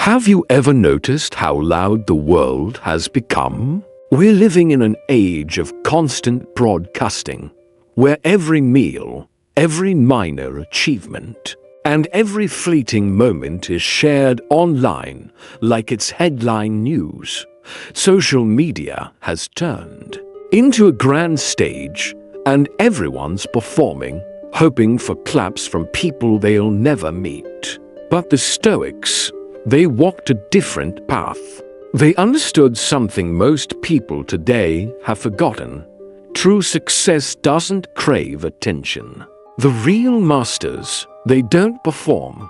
Have you ever noticed how loud the world has become? We're living in an age of constant broadcasting, where every meal, every minor achievement, and every fleeting moment is shared online like it's headline news. Social media has turned into a grand stage, and everyone's performing, hoping for claps from people they'll never meet. But the Stoics, they walked a different path. They understood something most people today have forgotten. True success doesn't crave attention. The real masters, they don't perform,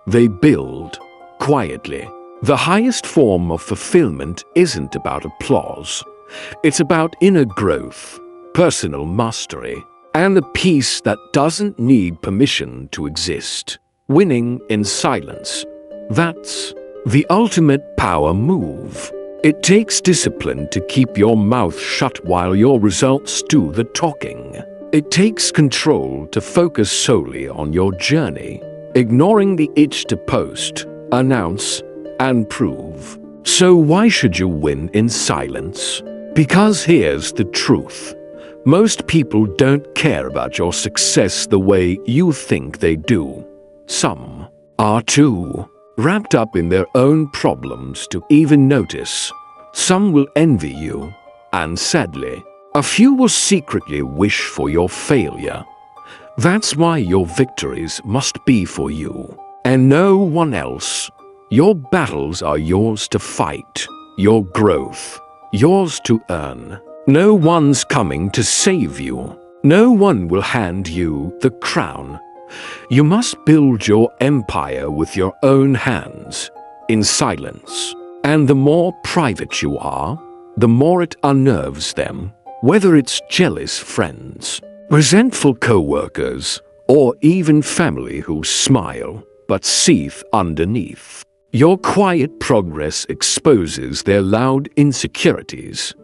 they build quietly. The highest form of fulfillment isn't about applause. It's about inner growth, personal mastery, and a peace that doesn't need permission to exist. Winning in silence. That's the ultimate power move. It takes discipline to keep your mouth shut while your results do the talking. It takes control to focus solely on your journey, ignoring the itch to post, announce, and prove. So why should you win in silence? Because here's the truth. Most people don't care about your success the way you think they do. Some are too wrapped up in their own problems to even notice. Some will envy you, and sadly, a few will secretly wish for your failure. That's why your victories must be for you, and no one else. Your battles are yours to fight, your growth, yours to earn. No one's coming to save you. No one will hand you the crown. You must build your empire with your own hands, in silence. And the more private you are, the more it unnerves them. Whether it's jealous friends, resentful co-workers, or even family who smile but seethe underneath. Your quiet progress exposes their loud insecurities.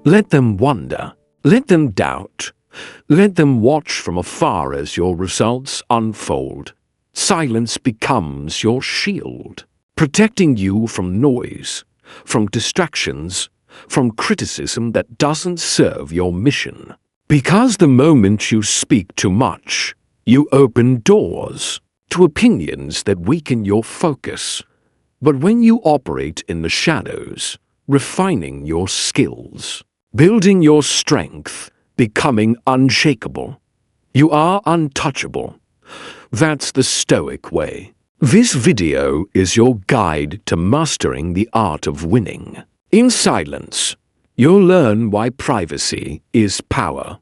Let them wonder. Let them doubt. Let them watch from afar as your results unfold. Silence becomes your shield, protecting you from noise, from distractions, from criticism that doesn't serve your mission. Because the moment you speak too much, you open doors to opinions that weaken your focus. But when you operate in the shadows, refining your skills, building your strength, becoming unshakable, you are untouchable. That's the Stoic way. This video is your guide to mastering the art of winning. In silence, you'll learn why privacy is power,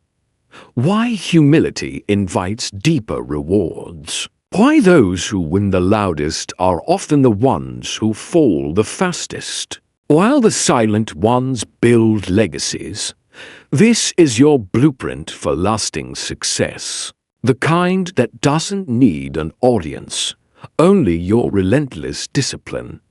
why humility invites deeper rewards, why those who win the loudest are often the ones who fall the fastest, while the silent ones build legacies. This is your blueprint for lasting success, the kind that doesn't need an audience, only your relentless discipline.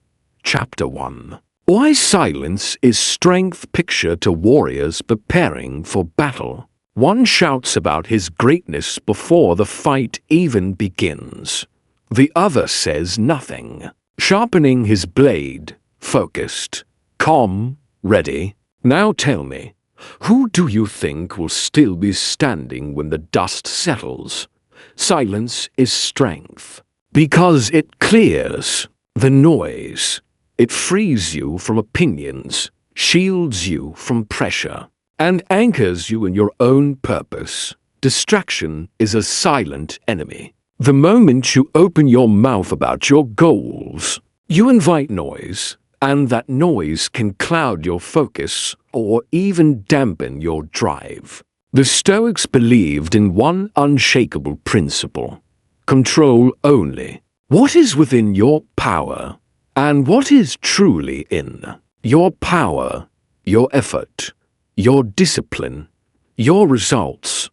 Chapter 1. Why silence is strength picture to warriors preparing for battle. One shouts about his greatness before the fight even begins. The other says nothing, sharpening his blade, focused, calm, ready. Now tell me, who do you think will still be standing when the dust settles? Silence is strength, because it clears the noise. It frees you from opinions, shields you from pressure, and anchors you in your own purpose. Distraction is a silent enemy. The moment you open your mouth about your goals, you invite noise, and that noise can cloud your focus or even dampen your drive. The Stoics believed in one unshakable principle: control only. What is within your power, and what is truly in your power, your effort, your discipline, your results,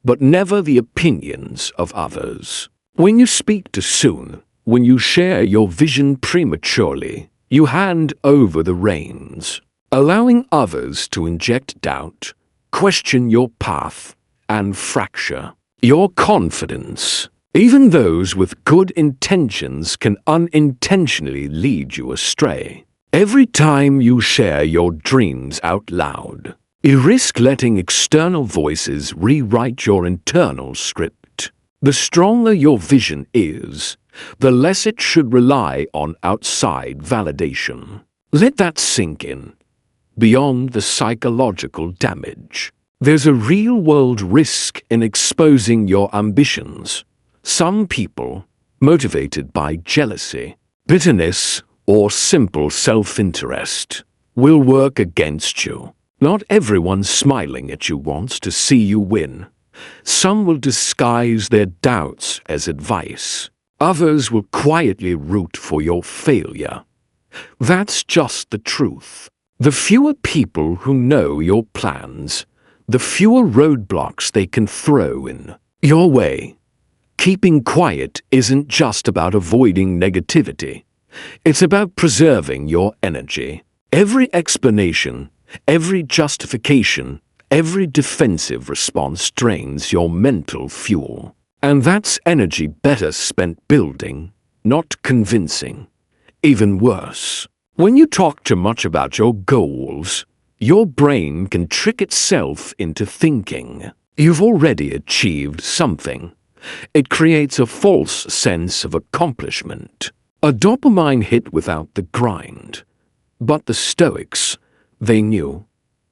but never the opinions of others. When you speak too soon, when you share your vision prematurely, you hand over the reins, allowing others to inject doubt, question your path, and fracture your confidence. Even those with good intentions can unintentionally lead you astray. Every time you share your dreams out loud, you risk letting external voices rewrite your internal script. The stronger your vision is, the less it should rely on outside validation. Let that sink in. Beyond the psychological damage, there's a real-world risk in exposing your ambitions. Some people, motivated by jealousy, bitterness, or simple self-interest, will work against you. Not everyone smiling at you wants to see you win. Some will disguise their doubts as advice. Others will quietly root for your failure. That's just the truth. The fewer people who know your plans, the fewer roadblocks they can throw in your way. Keeping quiet isn't just about avoiding negativity. It's about preserving your energy. Every explanation, every justification, every defensive response drains your mental fuel. And that's energy better spent building, not convincing. Even worse, when you talk too much about your goals, your brain can trick itself into thinking you've already achieved something. It creates a false sense of accomplishment, a dopamine hit without the grind. But the Stoics, they knew,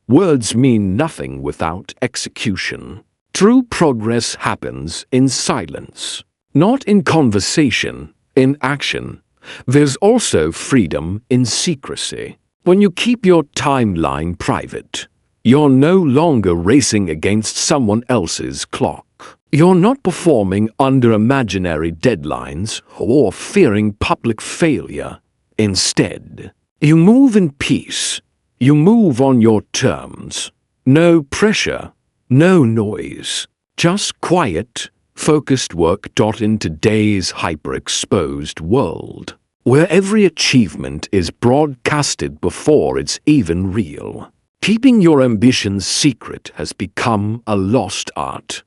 words mean nothing without execution. True progress happens in silence, not in conversation, in action. There's also freedom in secrecy. When you keep your timeline private, you're no longer racing against someone else's clock. You're not performing under imaginary deadlines or fearing public failure. Instead, you move in peace. You move on your terms. No pressure, no noise, just quiet, focused work. In today's hyper-exposed world, where every achievement is broadcasted before it's even real, keeping your ambitions secret has become a lost art.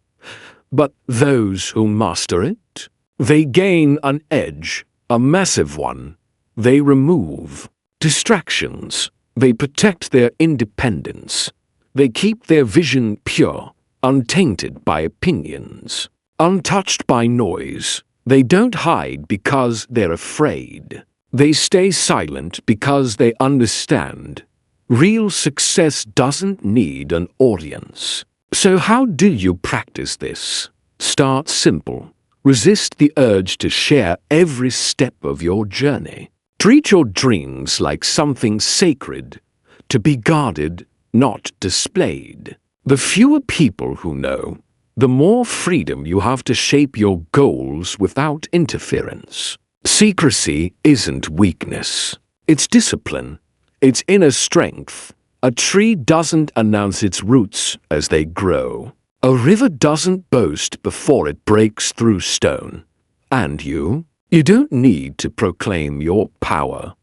But those who master it, they gain an edge, a massive one. They remove distractions. They protect their independence. They keep their vision pure, untainted by opinions, untouched by noise. They don't hide because they're afraid. They stay silent because they understand. Real success doesn't need an audience. So how do you practice this? Start simple. Resist the urge to share every step of your journey. Treat your dreams like something sacred, to be guarded, not displayed. The fewer people who know, the more freedom you have to shape your goals without interference. Secrecy isn't weakness. It's discipline. It's inner strength. A tree doesn't announce its roots as they grow. A river doesn't boast before it breaks through stone. And you don't need to proclaim your power.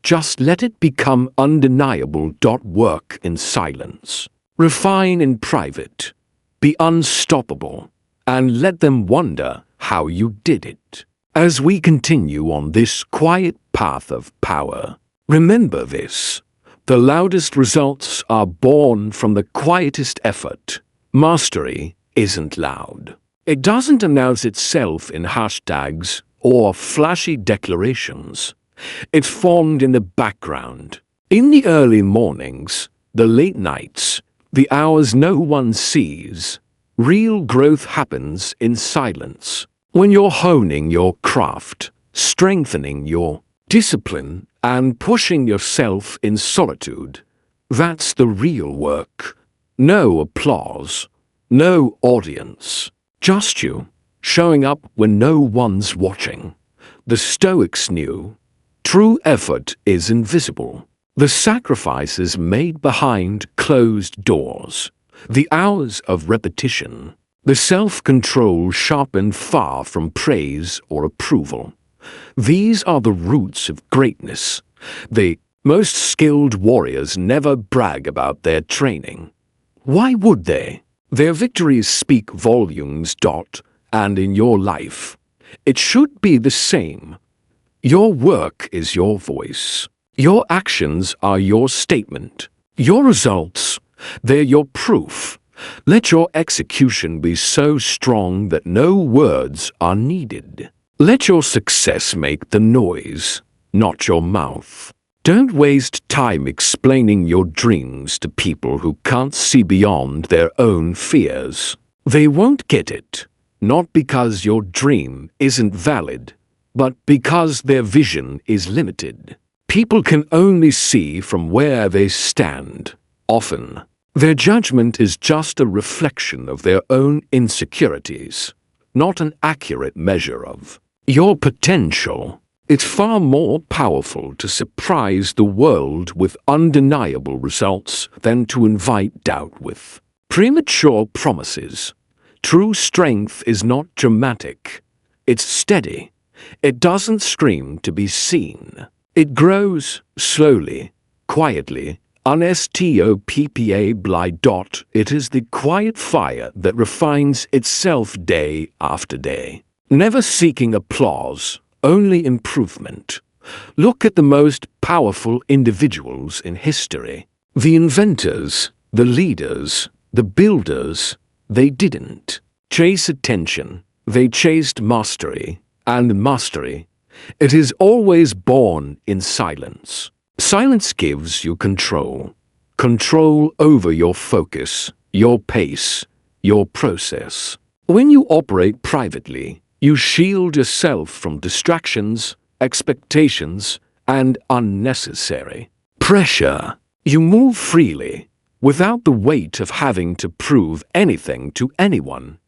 Just let it become undeniable. Work in silence. Refine in private. Be unstoppable. And let them wonder how you did it. As we continue on this quiet path of power, remember this. The loudest results are born from the quietest effort. Mastery isn't loud. It doesn't announce itself in hashtags or flashy declarations. It's formed in the background. In the early mornings, the late nights, the hours no one sees. Real growth happens in silence. When you're honing your craft, strengthening your discipline, and pushing yourself in solitude, that's the real work. No applause, no audience, just you, showing up when no one's watching. The Stoics knew true effort is invisible. The sacrifices made behind closed doors, the hours of repetition, the self-control sharpened far from praise or approval. These are the roots of greatness. The most skilled warriors never brag about their training. Why would they? Their victories speak volumes. And in your life, It should be the same. Your work is your voice. Your actions are your statement. Your results, they're your proof. Let your execution be so strong that no words are needed. Let your success make the noise, not your mouth. Don't waste time explaining your dreams to people who can't see beyond their own fears. They won't get it, not because your dream isn't valid, but because their vision is limited. People can only see from where they stand. Often, their judgment is just a reflection of their own insecurities, not an accurate measure of your potential. It's far more powerful to surprise the world with undeniable results than to invite doubt with premature promises. True strength is not dramatic. It's steady. It doesn't scream to be seen. It grows slowly, quietly, unstoppa. It is the quiet fire that refines itself day after day, never seeking applause, only improvement. Look at the most powerful individuals in history. The inventors, the leaders, the builders, they didn't chase attention. They chased mastery, and mastery, it is always born in silence. Silence gives you control. Control over your focus, your pace, your process. When you operate privately, you shield yourself from distractions, expectations, and unnecessary pressure. You move freely, without the weight of having to prove anything to anyone.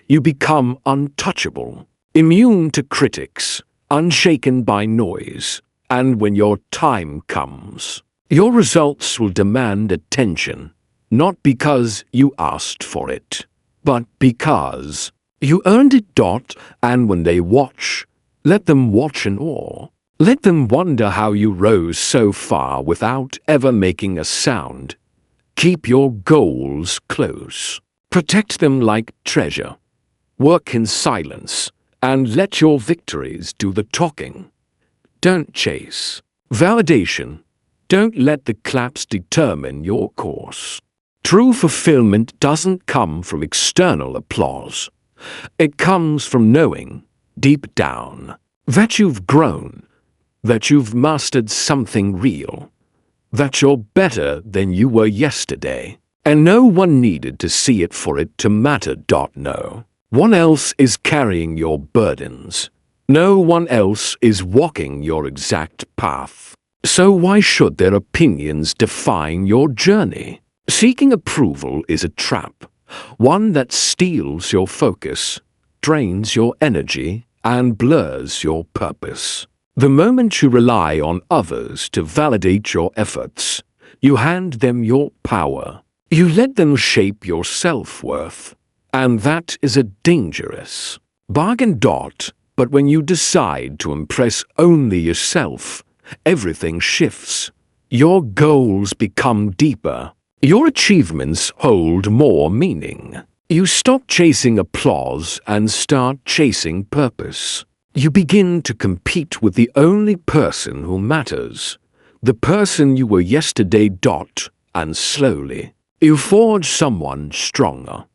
You become untouchable, immune to critics, unshaken by noise, and when your time comes, your results will demand attention, not because you asked for it, but because you earned it. And when they watch, let them watch in awe. Let them wonder how you rose so far without ever making a sound. Keep your goals close. Protect them like treasure. Work in silence, and let your victories do the talking. Don't chase validation. Don't let the claps determine your course. True fulfillment doesn't come from external applause. It comes from knowing, deep down, that you've grown, that you've mastered something real, that you're better than you were yesterday, and no one needed to see it for it to matter. No one else is carrying your burdens. No one else is walking your exact path. So why should their opinions define your journey? Seeking approval is a trap, one that steals your focus, drains your energy, and blurs your purpose. The moment you rely on others to validate your efforts, you hand them your power. You let them shape your self-worth, and that is a dangerous bargain. But when you decide to impress only yourself, everything shifts. Your goals become deeper. Your achievements hold more meaning. You stop chasing applause and start chasing purpose. You begin to compete with the only person who matters, the person you were yesterday. And slowly, you forge someone stronger,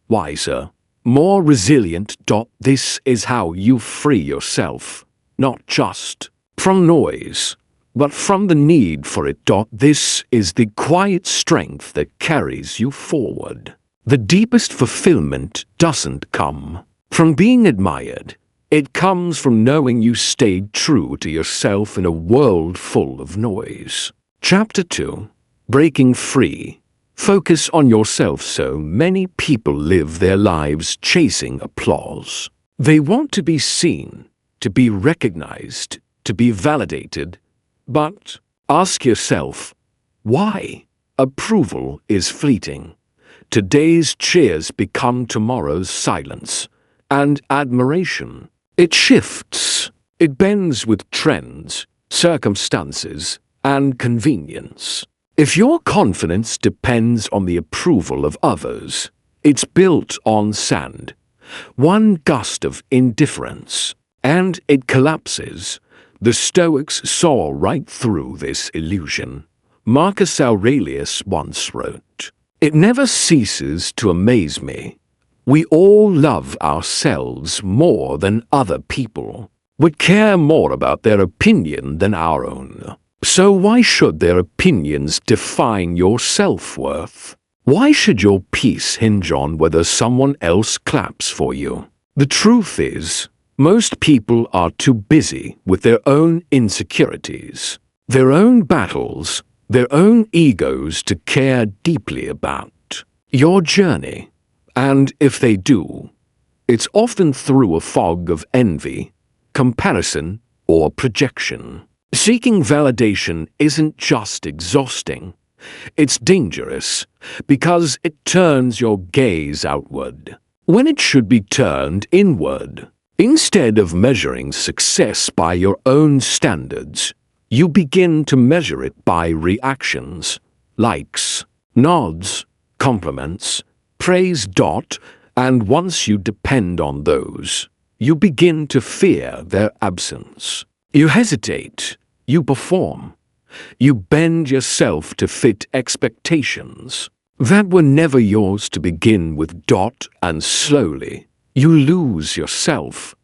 wiser, more resilient. This is how you free yourself, not just from noise, but from the need for it. This is the quiet strength that carries you forward. The deepest fulfillment doesn't come from being admired. It comes from knowing you stayed true to yourself in a world full of noise. Chapter 2. Breaking Free. Focus on yourself. So many people live their lives chasing applause. They want to be seen, to be recognized, to be validated. But ask yourself, why? Approval is fleeting. Today's cheers become tomorrow's silence. And admiration, it shifts. It bends with trends, circumstances, and convenience. If your confidence depends on the approval of others, it's built on sand. one gust of indifference, and it collapses. The Stoics saw right through this illusion. Marcus Aurelius once wrote, "It never ceases to amaze me. We all love ourselves more than other people. We care more about their opinion than our own. So why should their opinions define your self-worth? Why should your peace hinge on whether someone else claps for you?" The truth is, most people are too busy with their own insecurities, their own battles, their own egos to care deeply about your journey. And if they do, it's often through a fog of envy, comparison, or projection. Seeking validation isn't just exhausting. It's dangerous because it turns your gaze outward when it should be turned inward. Instead of measuring success by your own standards, you begin to measure it by reactions, likes, nods, compliments, praise. And once you depend on those, you begin to fear their absence. You hesitate, you perform, you bend yourself to fit expectations that were never yours to begin with. And slowly, you lose yourself.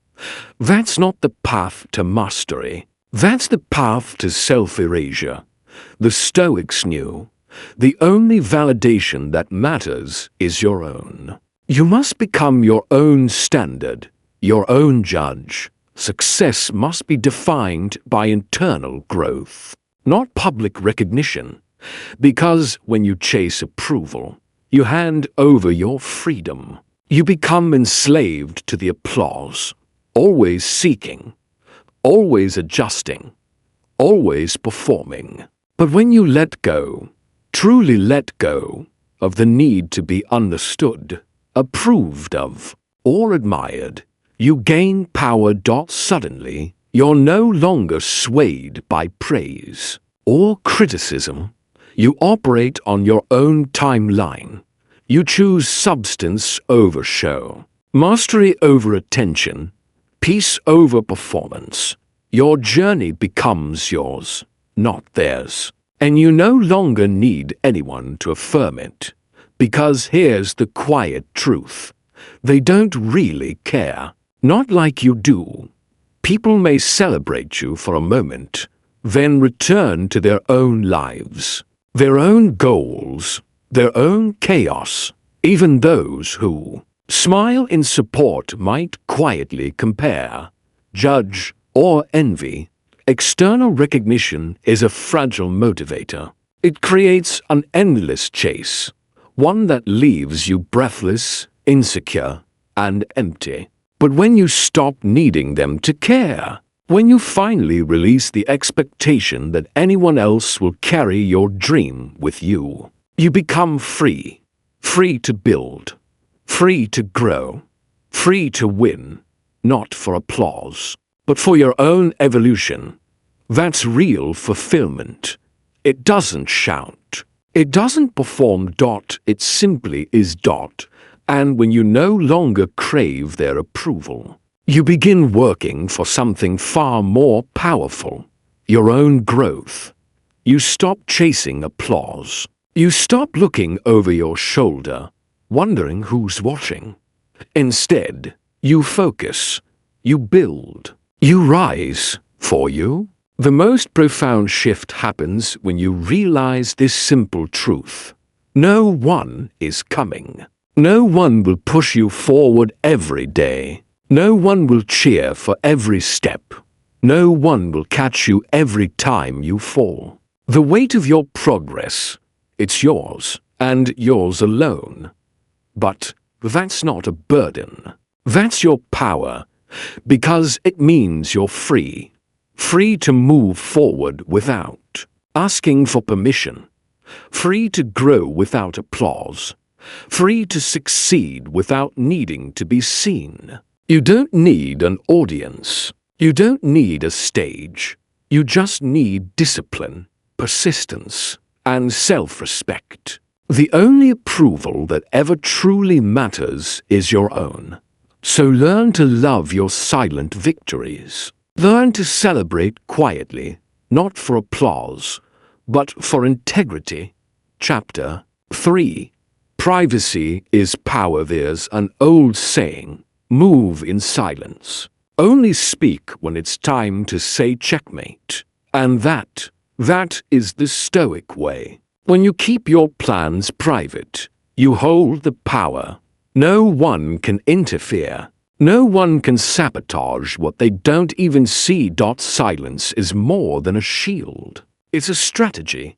That's not the path to mastery. That's the path to self-erasure. The Stoics knew the only validation that matters is your own. You must become your own standard, your own judge. Success must be defined by internal growth, not public recognition. Because when you chase approval, you hand over your freedom. You become enslaved to the applause, always seeking, always adjusting, always performing. But when you let go, truly let go, of the need to be understood, approved of, or admired, you gain power. Suddenly, you're no longer swayed by praise or criticism. You operate on your own timeline. You choose substance over show, mastery over attention, peace over performance. Your journey becomes yours, not theirs. And you no longer need anyone to affirm it. Because here's the quiet truth. They don't really care. Not like you do. People may celebrate you for a moment, then return to their own lives, their own goals, their own chaos. Even those who smile in support might quietly compare, judge, or envy. External recognition is a fragile motivator. It creates an endless chase, one that leaves you breathless, insecure, and empty. But when you stop needing them to care, when you finally release the expectation that anyone else will carry your dream with you, you become free. Free to build, free to grow, free to win, not for applause, but for your own evolution. That's real fulfillment. It doesn't shout. It doesn't perform. It simply is. And when you no longer crave their approval, you begin working for something far more powerful, your own growth. You stop chasing applause. You stop looking over your shoulder, wondering who's watching. Instead, you focus, you build, you rise. For you, the most profound shift happens when you realize this simple truth. No one is coming. No one will push you forward every day. No one will cheer for every step. No one will catch you every time you fall. The weight of your progress, it's yours, and yours alone. But that's not a burden. That's your power, because it means you're free. Free to move forward without asking for permission. Free to grow without applause. Free to succeed without needing to be seen. You don't need an audience. You don't need a stage. You just need discipline, persistence, and self-respect. The only approval that ever truly matters is your own. So learn to love your silent victories. Learn to celebrate quietly, not for applause, but for integrity. Chapter 3. Privacy is power. There's an old saying, move in silence. Only speak when it's time to say checkmate. And that is the Stoic way. When you keep your plans private, you hold the power. No one can interfere. No one can sabotage what they don't even see. Silence is more than a shield. It's a strategy.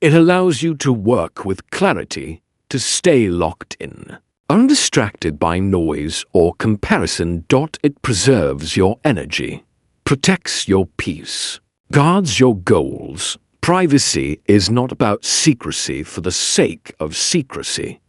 It allows you to work with clarity, to stay locked in, undistracted by noise or comparison. It preserves your energy, protects your peace, guards your goals. Privacy is not about secrecy for the sake of secrecy.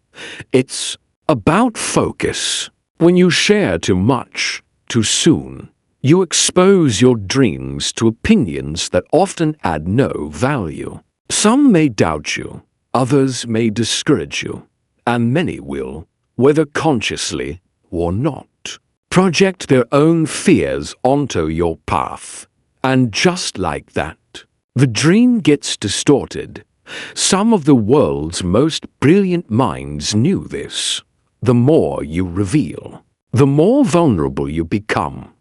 It's about focus. When you share too much, too soon, you expose your dreams to opinions that often add no value. Some may doubt you, others may discourage you, and many will, whether consciously or not, project their own fears onto your path. And just like that, the dream gets distorted. Some of the world's most brilliant minds knew this. The more you reveal, the more vulnerable you become.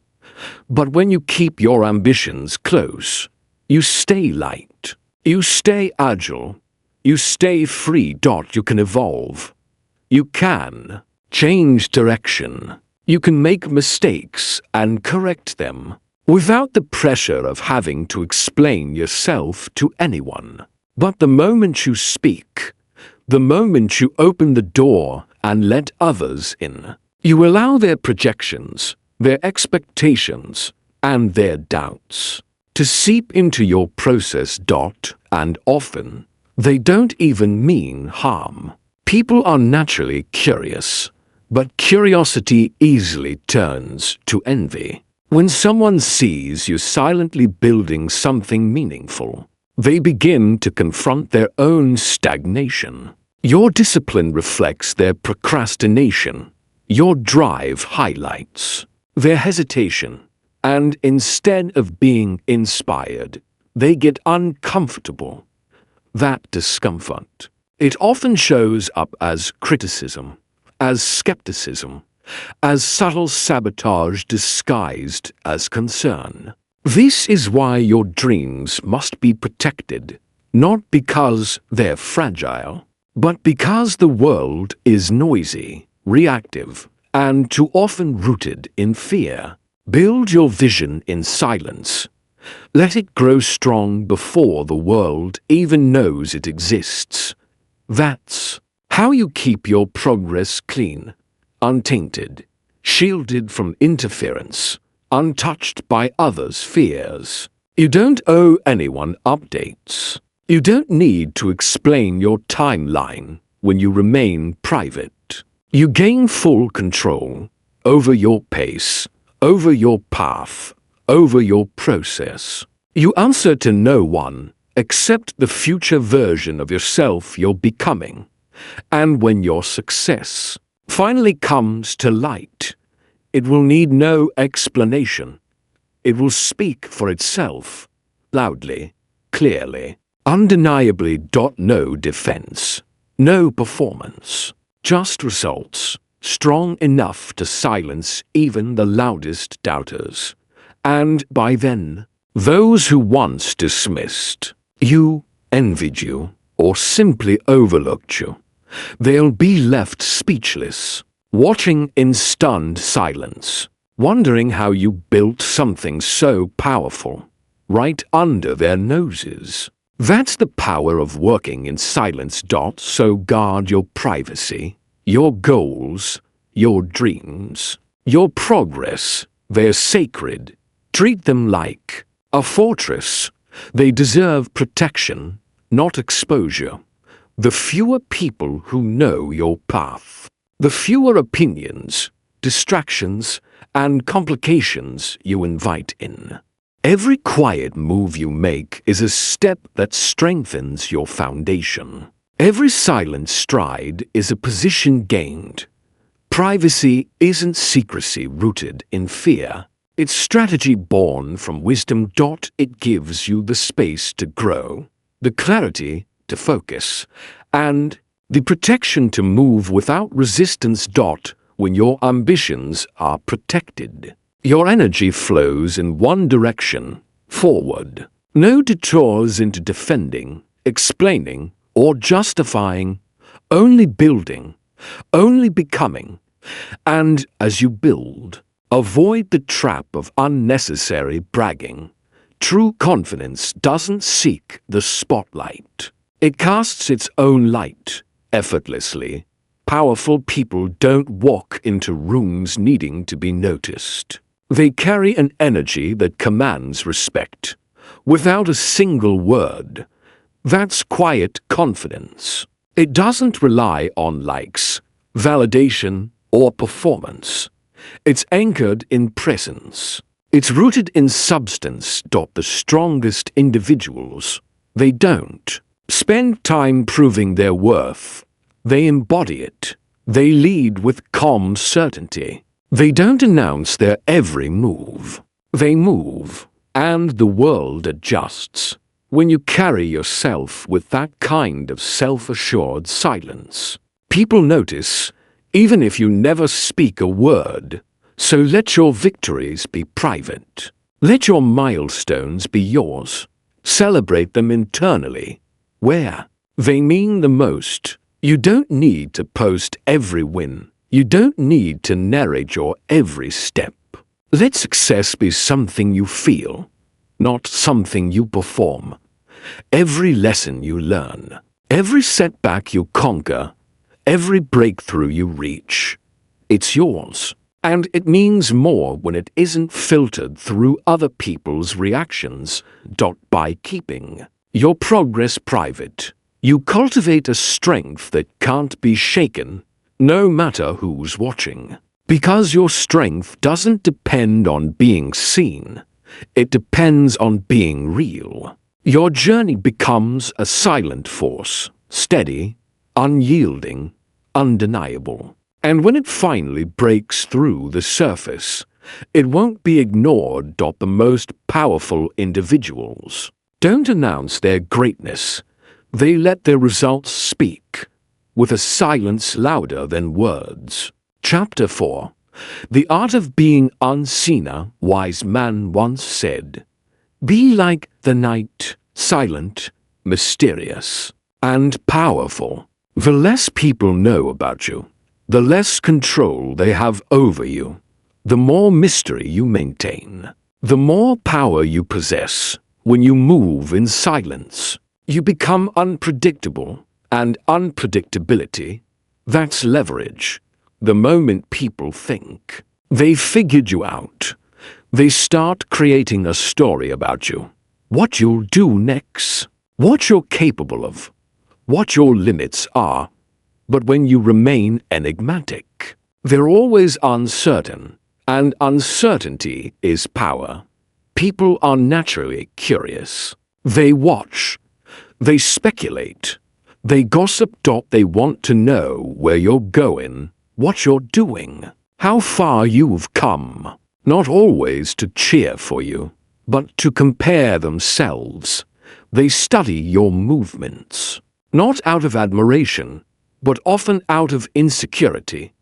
But when you keep your ambitions close, you stay light, you stay agile, you stay free. You can evolve. You can change direction. You can make mistakes and correct them without the pressure of having to explain yourself to anyone. But the moment you speak, the moment you open the door and let others in, you allow their projections, their expectations, and their doubts to seep into your process. And often, they don't even mean harm. People are naturally curious, but curiosity easily turns to envy. When someone sees you silently building something meaningful, they begin to confront their own stagnation. Your discipline reflects their procrastination. Your drive highlights their hesitation. And instead of being inspired, they get uncomfortable. That discomfort, it often shows up as criticism, as skepticism, as subtle sabotage disguised as concern. This is why your dreams must be protected, not because they're fragile, but because the world is noisy, reactive, and too often rooted in fear. Build your vision in silence. Let it grow strong before the world even knows it exists. That's how you keep your progress clean, untainted, shielded from interference, untouched by others' fears. You don't owe anyone updates. You don't need to explain your timeline when you remain private. You gain full control over your pace, over your path, over your process. You answer to no one except the future version of yourself you're becoming. And when your success finally comes to light, it will need no explanation. It will speak for itself, loudly, clearly, undeniably. No defense, no performance, just results, strong enough to silence even the loudest doubters. And by then, those who once dismissed you, envied you, or simply overlooked you, they'll be left speechless, watching in stunned silence, wondering how you built something so powerful right under their noses. That's the power of working in silence. So guard your privacy, your goals, your dreams, your progress. They're sacred. Treat them like a fortress. They deserve protection, not exposure. The fewer people who know your path, the fewer opinions, distractions, and complications you invite in. Every quiet move you make is a step that strengthens your foundation. Every silent stride is a position gained. Privacy isn't secrecy rooted in fear. It's strategy born from wisdom. It gives you the space to grow, the clarity to focus, and the protection to move without resistance. When your ambitions are protected, your energy flows in one direction, forward. No detours into defending, explaining, or justifying, only building, only becoming. And as you build, avoid the trap of unnecessary bragging. True confidence doesn't seek the spotlight. It casts its own light, effortlessly. Powerful people don't walk into rooms needing to be noticed. They carry an energy that commands respect, without a single word. That's quiet confidence. It doesn't rely on likes, validation, or performance. It's anchored in presence. It's rooted in substance. The strongest individuals, they don't spend time proving their worth. They embody it. They lead with calm certainty. They don't announce their every move. They move, and the world adjusts. When you carry yourself with that kind of self-assured silence, people notice, even if you never speak a word. So let your victories be private. Let your milestones be yours. Celebrate them internally, where they mean the most. You don't need to post every win. You don't need to narrate your every step. Let success be something you feel, not something you perform. Every lesson you learn, every setback you conquer, every breakthrough you reach, it's yours. And it means more when it isn't filtered through other people's reactions. By keeping your progress private, you cultivate a strength that can't be shaken, no matter who's watching. Because your strength doesn't depend on being seen, it depends on being real. Your journey becomes a silent force, steady, unyielding, undeniable. And when it finally breaks through the surface, it won't be ignored. The most powerful individuals don't announce their greatness. They let their results speak, with a silence louder than words. Chapter 4. The Art of Being Unseen. A wise man once said, "Be like the night, silent, mysterious, and powerful." The less people know about you, the less control they have over you. The more mystery you maintain, the more power you possess. When you move in silence, you become unpredictable, and unpredictability, that's leverage. The moment people think they figured you out, they start creating a story about you. What you'll do next, what you're capable of, what your limits are. But when you remain enigmatic, they're always uncertain, and uncertainty is power. People are naturally curious. They watch, they speculate, they gossip. They want to know where you're going, what you're doing, how far you've come. Not always to cheer for you, but to compare themselves. They study your movements, not out of admiration, but often out of insecurity.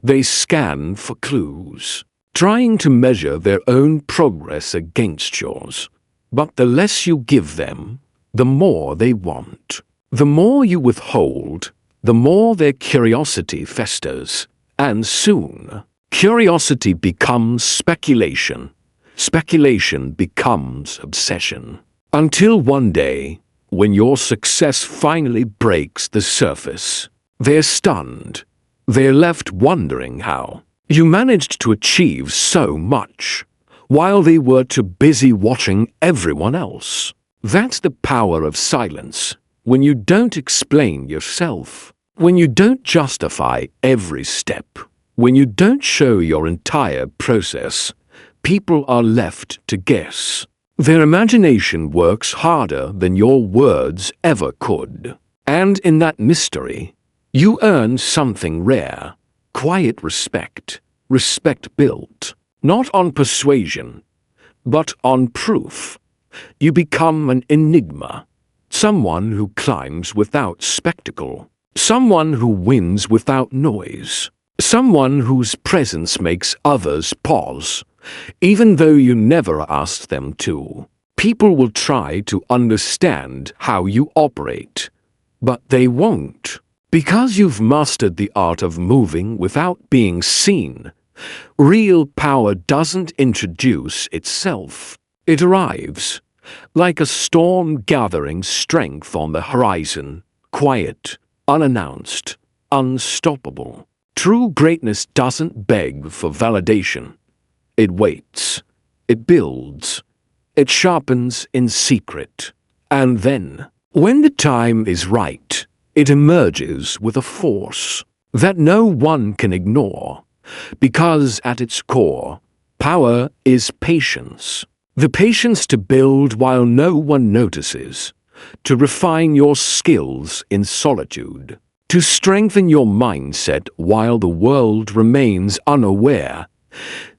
They scan for clues, trying to measure their own progress against yours. But the less you give them, the more they want. The more you withhold, the more their curiosity festers. And soon, curiosity becomes speculation. Speculation becomes obsession. Until one day, when your success finally breaks the surface, they're stunned. They're left wondering how you managed to achieve so much, while they were too busy watching everyone else. That's the power of silence. When you don't explain yourself, when you don't justify every step, when you don't show your entire process, people are left to guess. Their imagination works harder than your words ever could. And in that mystery, you earn something rare, quiet respect, respect built, not on persuasion, but on proof. You become an enigma, someone who climbs without spectacle, someone who wins without noise, someone whose presence makes others pause, even though you never asked them to. People will try to understand how you operate, but they won't. Because you've mastered the art of moving without being seen, real power doesn't introduce itself. It arrives, like a storm gathering strength on the horizon, quiet, unannounced, unstoppable. True greatness doesn't beg for validation. It waits. It builds. It sharpens in secret. And then, when the time is right, it emerges with a force that no one can ignore. Because at its core, power is patience. The patience to build while no one notices, to refine your skills in solitude, to strengthen your mindset while the world remains unaware.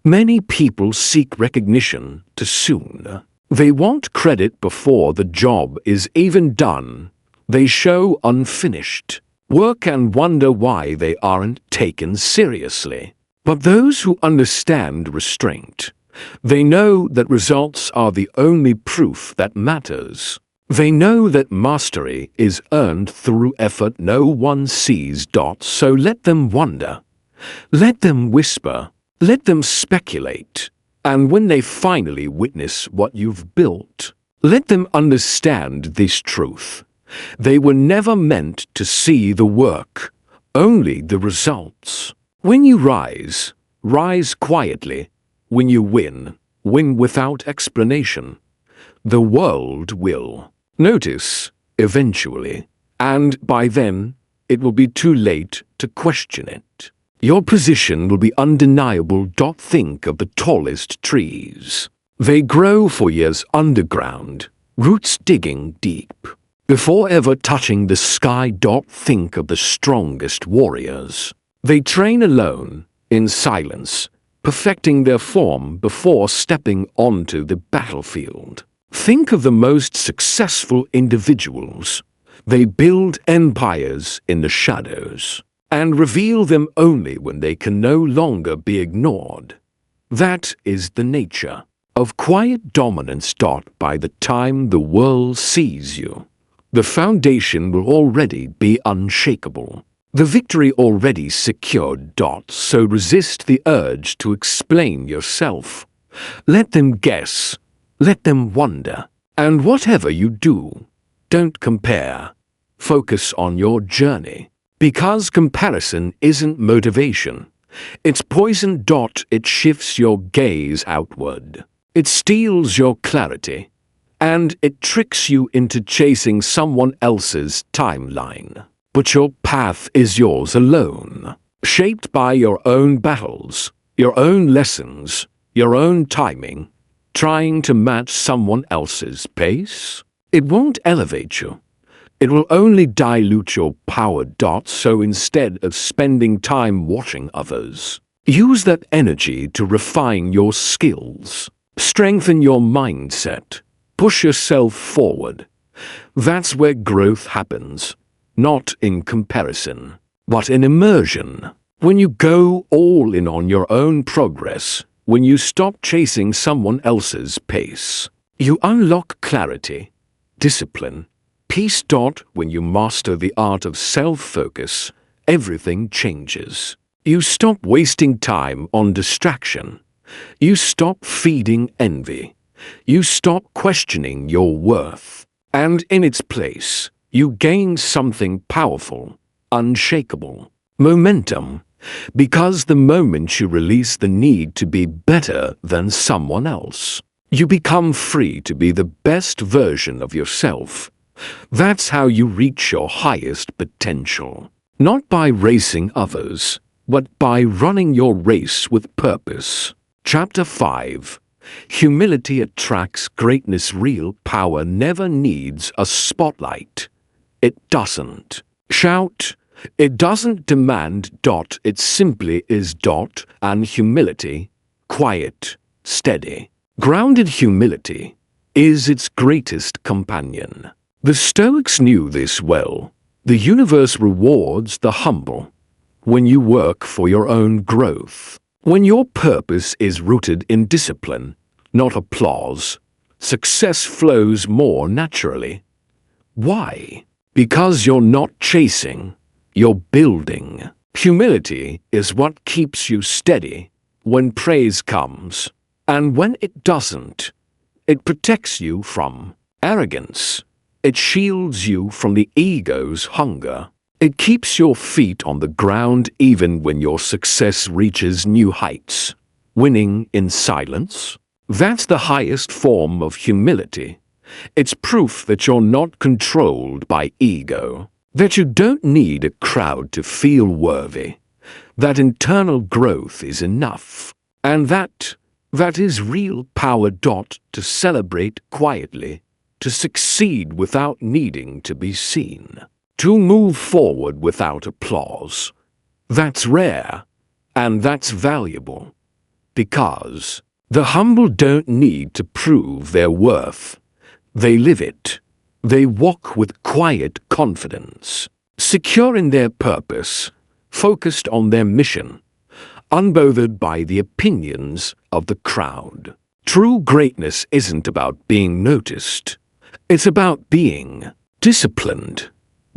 Many people seek recognition too soon. They want credit before the job is even done. They show unfinished work and wonder why they aren't taken seriously. But those who understand restraint, they know that results are the only proof that matters. They know that mastery is earned through effort no one sees. So let them wonder. Let them whisper. Let them speculate. And when they finally witness what you've built, let them understand this truth. They were never meant to see the work, only the results. When you rise, rise quietly. When you win, win without explanation. The world will notice eventually, and by then it will be too late to question it. Your position will be undeniable. Think of the tallest trees. They grow for years underground, roots digging deep, before ever touching the sky. Think of the strongest warriors. They train alone, in silence, perfecting their form before stepping onto the battlefield. Think of the most successful individuals. They build empires in the shadows, and reveal them only when they can no longer be ignored. That is the nature of quiet dominance. By the time the world sees you, the foundation will already be unshakable. The victory already secured. So resist the urge to explain yourself. Let them guess. Let them wonder. And whatever you do, don't compare. Focus on your journey. Because comparison isn't motivation. It's poison. It shifts your gaze outward. It steals your clarity. And it tricks you into chasing someone else's timeline. But your path is yours alone, shaped by your own battles, your own lessons, your own timing. Trying to match someone else's pace? It won't elevate you. It will only dilute your power. So instead of spending time watching others, use that energy to refine your skills, strengthen your mindset, push yourself forward. That's where growth happens. Not in comparison, but in immersion. When you go all in on your own progress, when you stop chasing someone else's pace, you unlock clarity, discipline, peace. When you master the art of self-focus, everything changes. You stop wasting time on distraction. You stop feeding envy. You stop questioning your worth. And in its place, you gain something powerful, unshakable, momentum, because the moment you release the need to be better than someone else, you become free to be the best version of yourself. That's how you reach your highest potential, not by racing others, but by running your race with purpose. Chapter 5. Humility attracts greatness. Real power never needs a spotlight. It doesn't shout, It doesn't demand dot, it simply is dot, and humility, quiet, steady, grounded humility, is its greatest companion. The Stoics knew this well. The universe rewards the humble. When you work for your own growth, when your purpose is rooted in discipline, not applause, success flows more naturally. Why? Because you're not chasing, you're building. Humility is what keeps you steady when praise comes, and when it doesn't, it protects you from arrogance. It shields you from the ego's hunger. It keeps your feet on the ground even when your success reaches new heights. Winning in silence? That's the highest form of humility. It's proof that you're not controlled by ego, that you don't need a crowd to feel worthy, that internal growth is enough, and that is real power. To celebrate quietly, to succeed without needing to be seen, to move forward without applause. That's rare, and that's valuable, because the humble don't need to prove their worth. They live it. They walk with quiet confidence, secure in their purpose, focused on their mission, unbothered by the opinions of the crowd. True greatness isn't about being noticed. It's about being disciplined,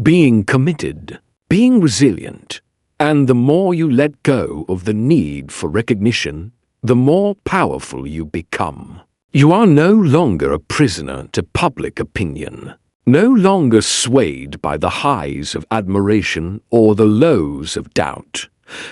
being committed, being resilient. And the more you let go of the need for recognition, the more powerful you become. You are no longer a prisoner to public opinion, no longer swayed by the highs of admiration or the lows of doubt.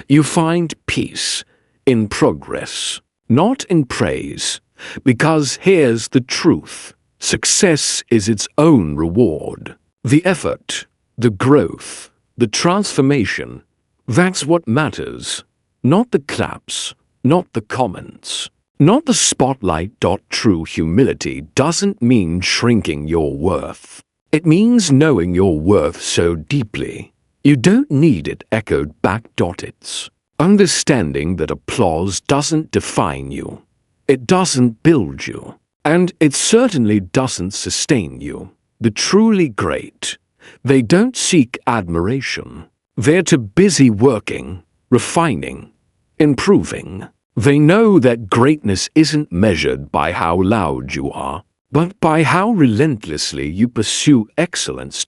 You find peace in progress, not in praise, because here's the truth. Success is its own reward. The effort, the growth, the transformation, that's what matters. Not the claps, not the comments, not the spotlight. True humility doesn't mean shrinking your worth. It means knowing your worth so deeply, you don't need it echoed back. It's understanding that applause doesn't define you. It doesn't build you. And it certainly doesn't sustain you. The truly great, they don't seek admiration. They're too busy working, refining, improving. They know that greatness isn't measured by how loud you are, but by how relentlessly you pursue excellence.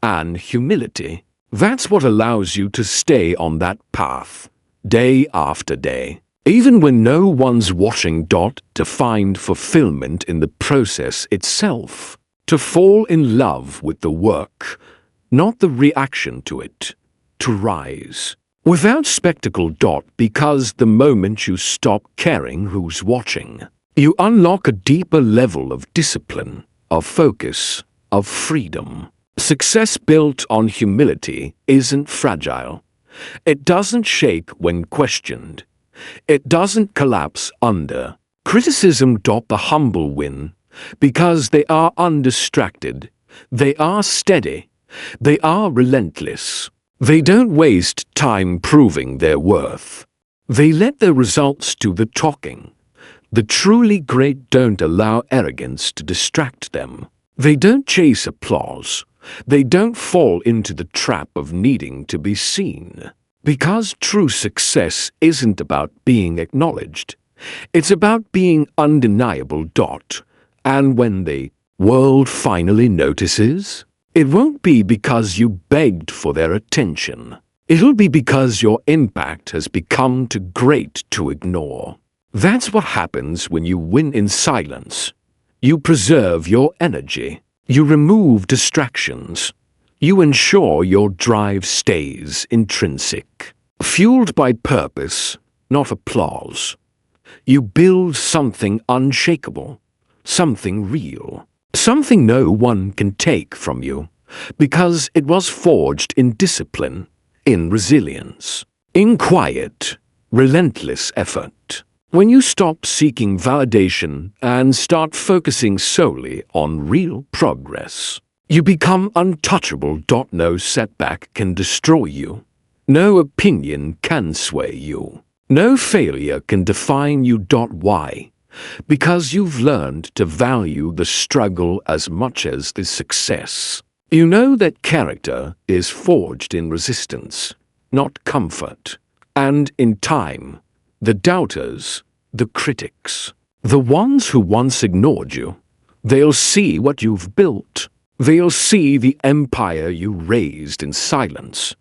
And humility. That's what allows you to stay on that path, day after day. Even when no one's watching. To find fulfillment in the process itself. To fall in love with the work, not the reaction to it. To rise without spectacle. Because the moment you stop caring who's watching, you unlock a deeper level of discipline, of focus, of freedom. Success built on humility isn't fragile. It doesn't shake when questioned. It doesn't collapse under criticism. The humble win because they are undistracted, they are steady, they are relentless. They don't waste time proving their worth. They let the results do the talking. The truly great don't allow arrogance to distract them. They don't chase applause. They don't fall into the trap of needing to be seen. Because true success isn't about being acknowledged. It's about being undeniable. And when the world finally notices, it won't be because you begged for their attention. It'll be because your impact has become too great to ignore. That's what happens when you win in silence. You preserve your energy. You remove distractions. You ensure your drive stays intrinsic, fueled by purpose, not applause. You build something unshakable, something real, something no one can take from you, because it was forged in discipline, in resilience, in quiet, relentless effort. When you stop seeking validation and start focusing solely on real progress, You become untouchable. No setback can destroy you. No opinion can sway you. No failure can define you. Why? Because you've learned to value the struggle as much as the success. You know that character is forged in resistance, not comfort. And in time, the doubters, the critics, the ones who once ignored you, they'll see what you've built. They'll see the empire you raised in silence.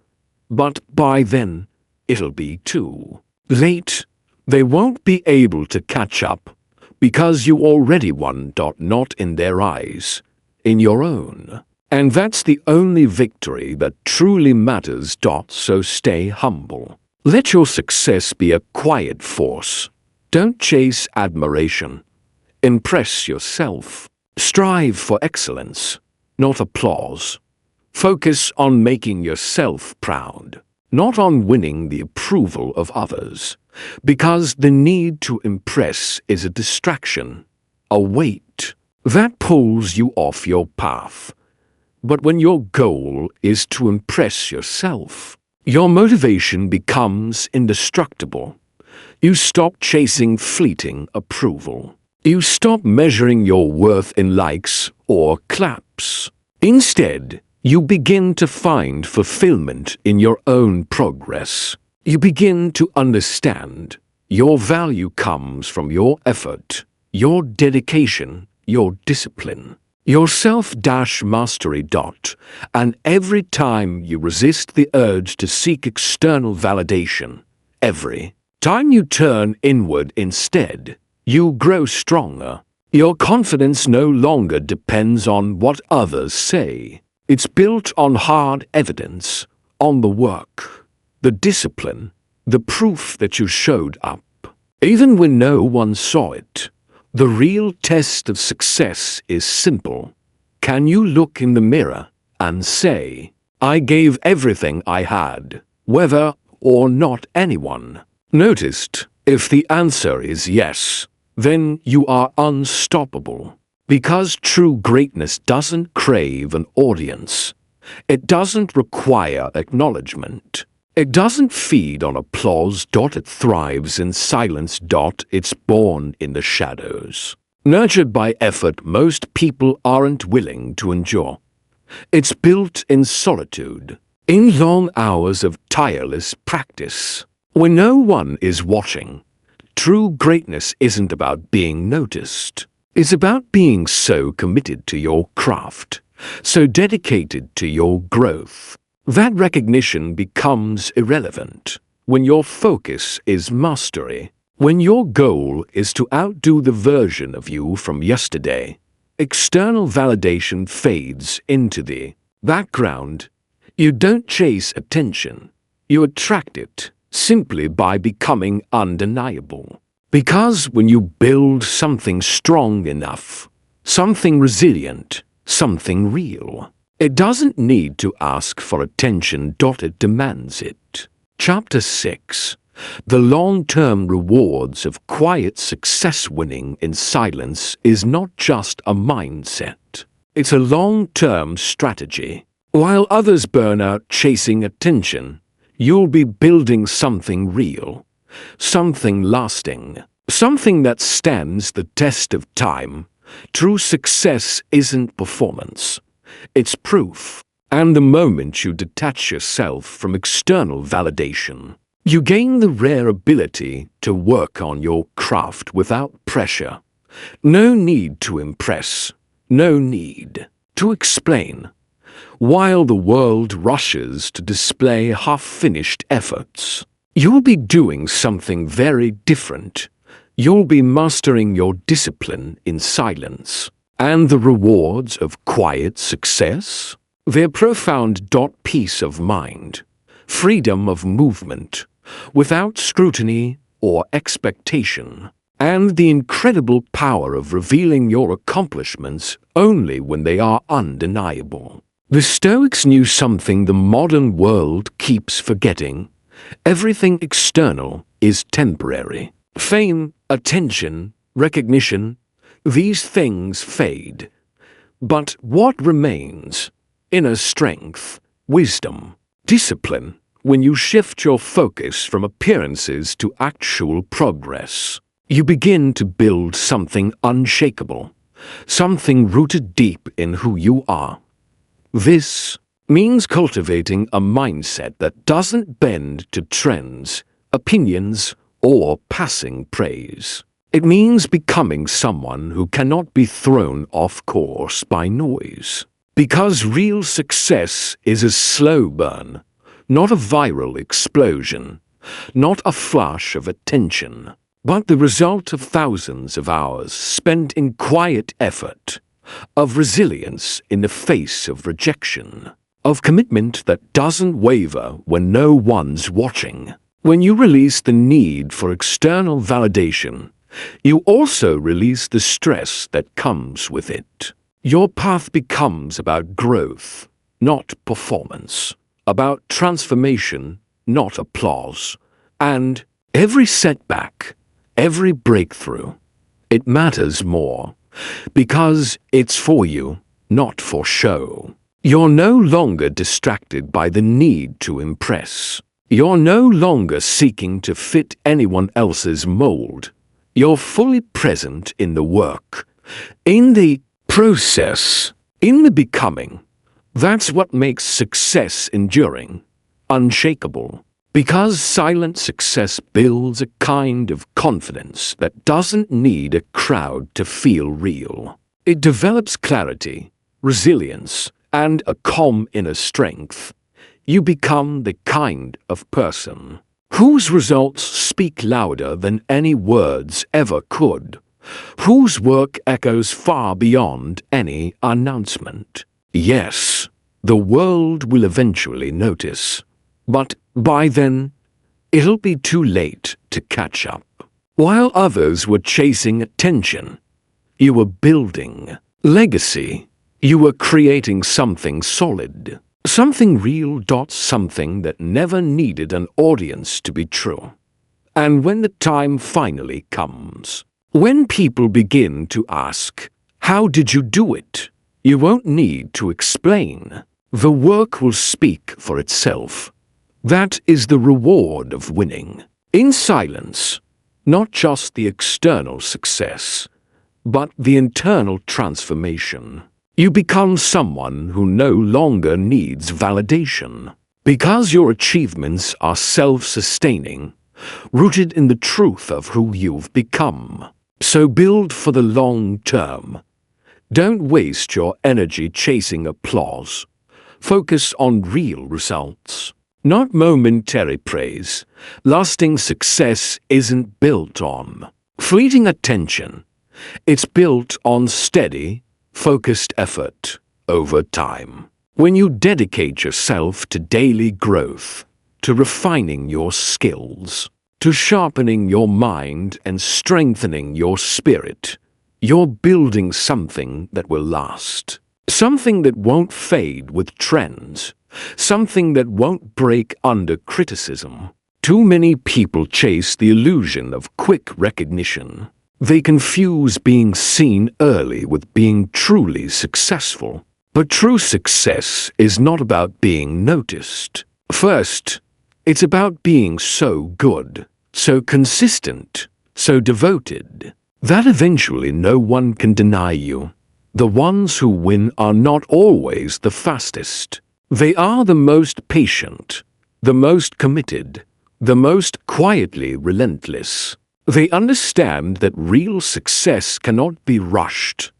But by then, it'll be too late. They won't be able to catch up because you already won. Not in their eyes, in your own. And that's the only victory that truly matters. So stay humble. Let your success be a quiet force. Don't chase admiration. Impress yourself. Strive for excellence, not applause. Focus on making yourself proud, not on winning the approval of others, because the need to impress is a distraction, a weight that pulls you off your path. But when your goal is to impress yourself, your motivation becomes indestructible. You stop chasing fleeting approval. You stop measuring your worth in likes or claps. Instead, you begin to find fulfillment in your own progress. You begin to understand your value comes from your effort, your dedication, your discipline, your self-mastery. And every time you resist the urge to seek external validation, every time you turn inward instead, you grow stronger. Your confidence no longer depends on what others say. It's built on hard evidence, on the work, the discipline, the proof that you showed up, even when no one saw it. The real test of success is simple. Can you look in the mirror and say, I gave everything I had, whether or not anyone noticed? If the answer is yes, then you are unstoppable. Because true greatness doesn't crave an audience. It doesn't require acknowledgement. It doesn't feed on applause. It thrives in silence. It's born in the shadows. Nurtured by effort most people aren't willing to endure. It's built in solitude, in long hours of tireless practice, when no one is watching. True greatness isn't about being noticed. It's about being so committed to your craft, so dedicated to your growth, that recognition becomes irrelevant. When your focus is mastery, when your goal is to outdo the version of you from yesterday, external validation fades into the background. You don't chase attention, you attract it simply by becoming undeniable. Because when you build something strong enough, something resilient, something real, it doesn't need to ask for attention. It demands it. Chapter 6. The long-term rewards of quiet success. Winning in silence is not just a mindset. It's a long-term strategy. While others burn out chasing attention, you'll be building something real, something lasting, something that stands the test of time. True success isn't performance. It's proof. And the moment you detach yourself from external validation, you gain the rare ability to work on your craft without pressure. No need to impress, no need to explain. While the world rushes to display half-finished efforts, you'll be doing something very different. You'll be mastering your discipline in silence. And the rewards of quiet success? They're profound. Peace of mind, freedom of movement, without scrutiny or expectation, and the incredible power of revealing your accomplishments only when they are undeniable. The Stoics knew something the modern world keeps forgetting. Everything external is temporary. Fame, attention, recognition, these things fade. But what remains? Inner strength, wisdom, discipline. When you shift your focus from appearances to actual progress, you begin to build something unshakable, something rooted deep in who you are. This means cultivating a mindset that doesn't bend to trends, opinions, or passing praise. It means becoming someone who cannot be thrown off course by noise. Because real success is a slow burn, not a viral explosion, not a flash of attention, but the result of thousands of hours spent in quiet effort, of resilience in the face of rejection, of commitment that doesn't waver when no one's watching. When you release the need for external validation, you also release the stress that comes with it. Your path becomes about growth, not performance, about transformation, not applause, and every setback, every breakthrough, it matters more, because it's for you, not for show. You're no longer distracted by the need to impress. You're no longer seeking to fit anyone else's mold. You're fully present in the work, in the process, in the becoming. That's what makes success enduring, unshakable. Because silent success builds a kind of confidence that doesn't need a crowd to feel real. It develops clarity, resilience, and a calm inner strength. You become the kind of person whose results speak louder than any words ever could, whose work echoes far beyond any announcement. Yes, the world will eventually notice, but by then, it'll be too late to catch up. While others were chasing attention, you were building legacy. You were creating something solid, something real. Something that never needed an audience to be true. And when the time finally comes, when people begin to ask, "How did you do it?" you won't need to explain. The work will speak for itself. That is the reward of winning. In silence, not just the external success, but the internal transformation. You become someone who no longer needs validation, because your achievements are self-sustaining, rooted in the truth of who you've become. So build for the long term. Don't waste your energy chasing applause. Focus on real results, not momentary praise. Lasting success isn't built on fleeting attention. It's built on steady, focused effort over time. When you dedicate yourself to daily growth, to refining your skills, to sharpening your mind and strengthening your spirit, you're building something that will last. Something that won't fade with trends. Something that won't break under criticism. Too many people chase the illusion of quick recognition. They confuse being seen early with being truly successful. But true success is not about being noticed. First, it's about being so good, so consistent, so devoted, that eventually no one can deny you. The ones who win are not always the fastest. They are the most patient, the most committed, the most quietly relentless. They understand that real success cannot be rushed.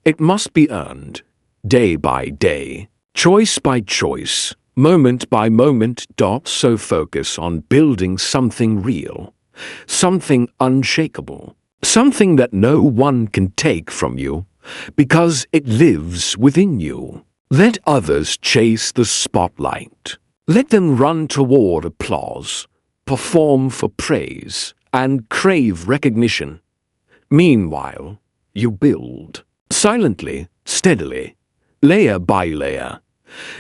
It must be earned, day by day, choice by choice, moment by moment. So focus on building something real, something unshakable, something that no one can take from you, because it lives within you. Let others chase the spotlight. Let them run toward applause, perform for praise, and crave recognition. Meanwhile, you build, silently, steadily, layer by layer.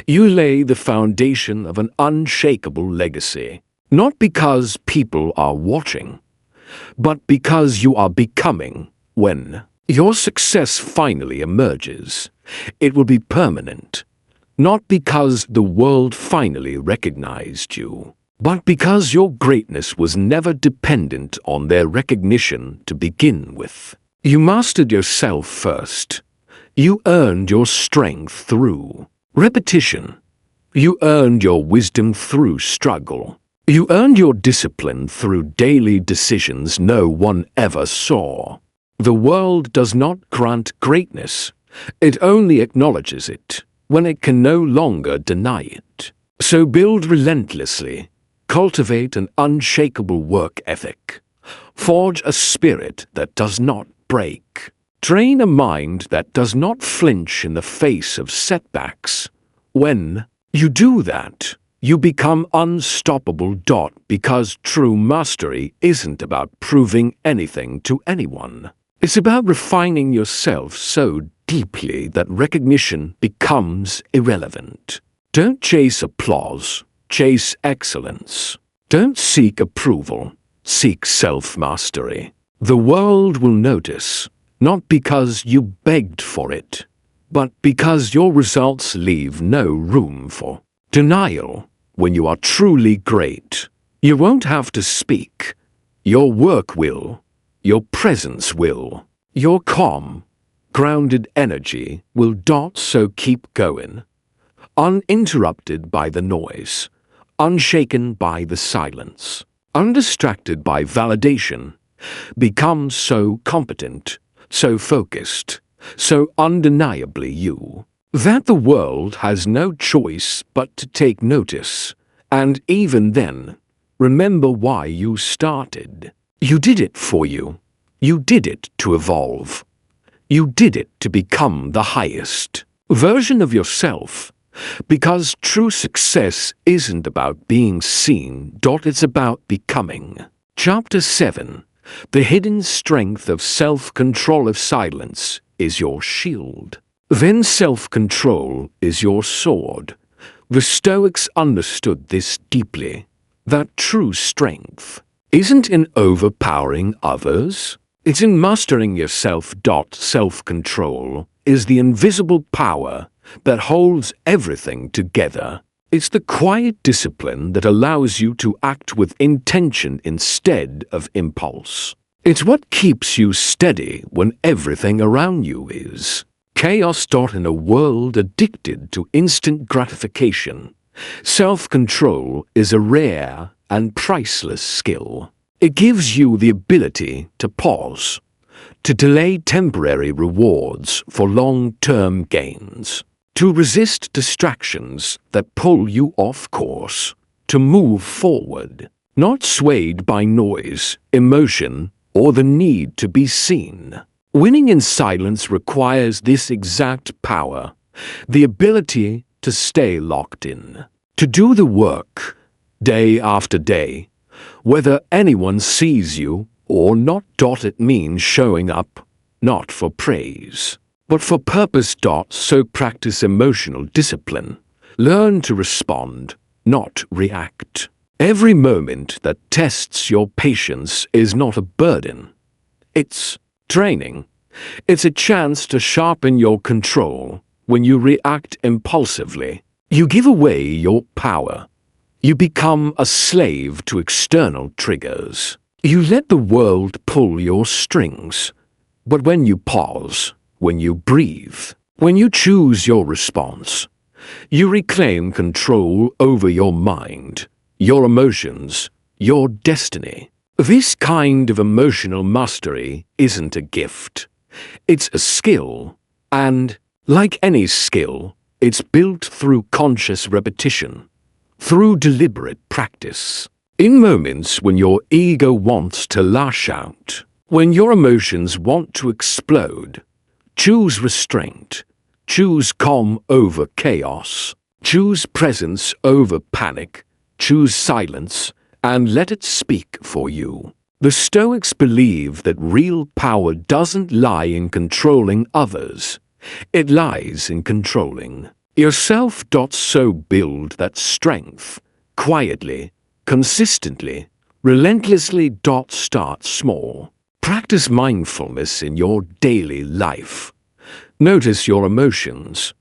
You lay the foundation of an unshakable legacy, not because people are watching, but because you are becoming. When your success finally emerges, It will be permanent, not because the world finally recognized you, but because your greatness was never dependent on their recognition to begin with. You mastered yourself first. You earned your strength through repetition. You earned your wisdom through struggle. You earned your discipline through daily decisions no one ever saw. The world does not grant greatness. It only acknowledges it when it can no longer deny it. So build relentlessly. Cultivate an unshakable work ethic. Forge a spirit that does not break. Train a mind that does not flinch in the face of setbacks. When you do that, you become unstoppable. Because true mastery isn't about proving anything to anyone. It's about refining yourself so deeply that recognition becomes irrelevant. Don't chase applause, chase excellence. Don't seek approval, seek self-mastery. The world will notice, not because you begged for it, but because your results leave no room for denial. When you are truly great, you won't have to speak. Your work will. Your presence will. Your calm, grounded energy will. So keep going, uninterrupted by the noise, unshaken by the silence, undistracted by validation. Become so competent, so focused, so undeniably you, that the world has no choice but to take notice. And even then, remember why you started. You did it for you. You did it to evolve. You did it to become the highest version of yourself. Because true success isn't about being seen. It's about becoming. Chapter 7. The hidden strength of self-control. Of silence is your shield, then self-control is your sword. The Stoics understood this deeply, that true strength isn't in overpowering others, it's in mastering yourself. Self-control is the invisible power that holds everything together. It's the quiet discipline that allows you to act with intention instead of impulse. It's what keeps you steady when everything around you is chaos. In a world addicted to instant gratification, self-control is a rare and priceless skill. It gives you the ability to pause, to delay temporary rewards for long-term gains, to resist distractions that pull you off course, to move forward, not swayed by noise, emotion, or the need to be seen. Winning in silence requires this exact power, the ability to stay locked in, to do the work, day after day, whether anyone sees you or not. It means showing up, not for praise, but for purpose. So practice emotional discipline. Learn to respond, not react. Every moment that tests your patience is not a burden. It's training. It's a chance to sharpen your control. When you react impulsively, you give away your power. You become a slave to external triggers. You let the world pull your strings. But when you pause, when you breathe, when you choose your response, you reclaim control over your mind, your emotions, your destiny. This kind of emotional mastery isn't a gift. It's a skill, and, like any skill, it's built through conscious repetition, through deliberate practice. In moments when your ego wants to lash out, when your emotions want to explode, choose restraint, choose calm over chaos, choose presence over panic, choose silence, and let it speak for you. The Stoics believe that real power doesn't lie in controlling others. It lies in controlling yourself. So build that strength, quietly, consistently, relentlessly. Start small. Practice mindfulness in your daily life. Notice your emotions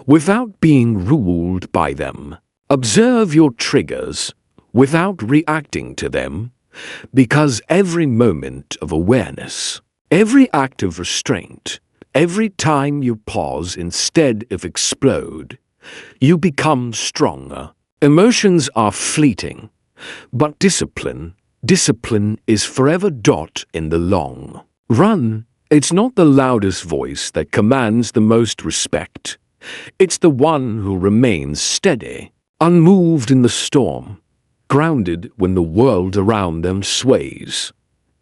without being ruled by them. Observe your triggers without reacting to them, because every moment of awareness, every act of restraint, every time you pause instead of explode, you become stronger. Emotions are fleeting, but discipline is forever. In the long run, it's not the loudest voice that commands the most respect. It's the one who remains steady, unmoved in the storm, grounded when the world around them sways,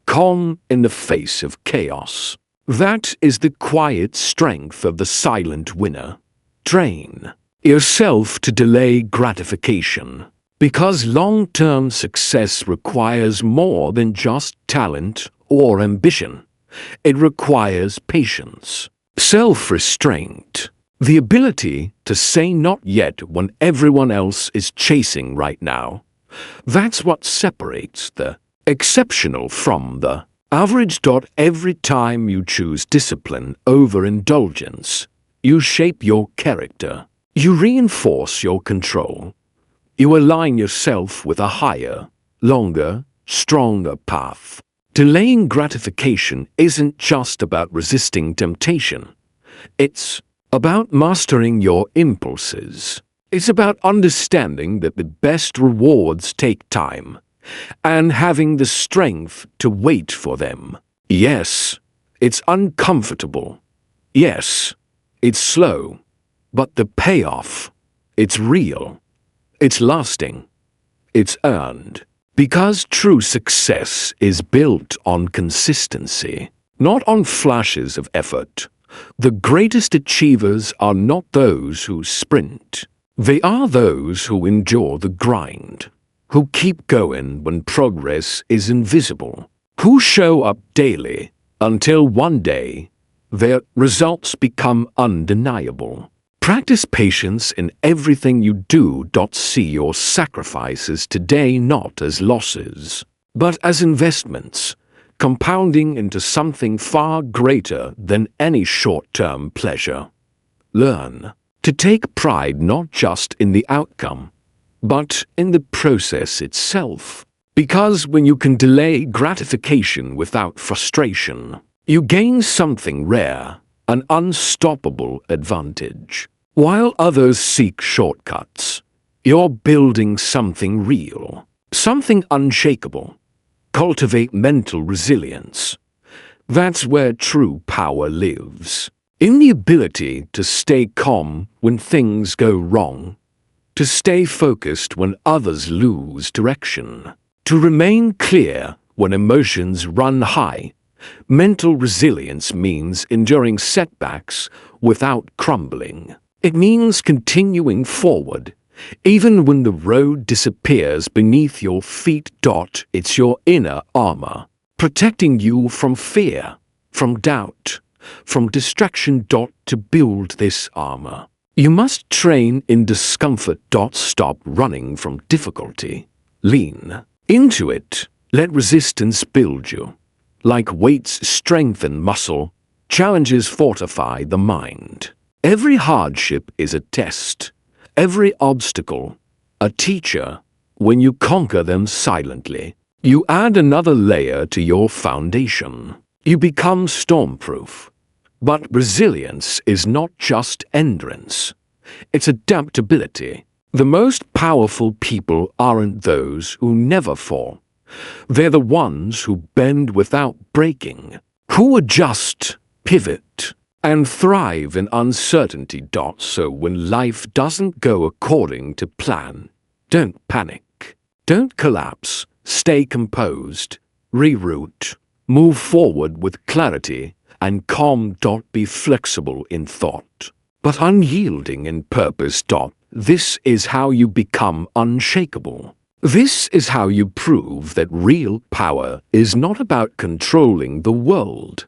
calm in the face of chaos. That is the quiet strength of the silent winner. Train yourself to delay gratification, because long-term success requires more than just talent or ambition. It requires patience, self-restraint, the ability to say not yet when everyone else is chasing right now. That's what separates the exceptional from the average. Every time you choose discipline over indulgence, you shape your character. You reinforce your control. You align yourself with a higher, longer, stronger path. Delaying gratification isn't just about resisting temptation. It's about mastering your impulses. It's about understanding that the best rewards take time and having the strength to wait for them. Yes, it's uncomfortable. Yes, it's slow. But the payoff, it's real. It's lasting. It's earned. Because true success is built on consistency, not on flashes of effort. The greatest achievers are not those who sprint. They are those who endure the grind, who keep going when progress is invisible, who show up daily until one day their results become undeniable. Practice patience in everything you do. See your sacrifices today not as losses, but as investments, compounding into something far greater than any short-term pleasure. Learn to take pride not just in the outcome, but in the process itself. Because when you can delay gratification without frustration, you gain something rare, an unstoppable advantage. While others seek shortcuts, you're building something real, something unshakable. Cultivate mental resilience. That's where true power lives. In the ability to stay calm when things go wrong, to stay focused when others lose direction, to remain clear when emotions run high. Mental resilience means enduring setbacks without crumbling. It means continuing forward, even when the road disappears beneath your feet. It's your inner armor, protecting you from fear, from doubt, from distraction. To build this armor, you must train in discomfort. Stop running from difficulty. Lean into it. Let resistance build you. Like weights strengthen muscle, challenges fortify the mind. Every hardship is a test, every obstacle a teacher. When you conquer them silently, you add another layer to your foundation. You become stormproof. But resilience is not just endurance, it's adaptability. The most powerful people aren't those who never fall. They're the ones who bend without breaking, who adjust, pivot, and thrive in uncertainty. So when life doesn't go according to plan, don't panic. Don't collapse. Stay composed. Reroute. Move forward with clarity and calm. Be flexible in thought, but unyielding in purpose. This is how you become unshakable. This is how you prove that real power is not about controlling the world.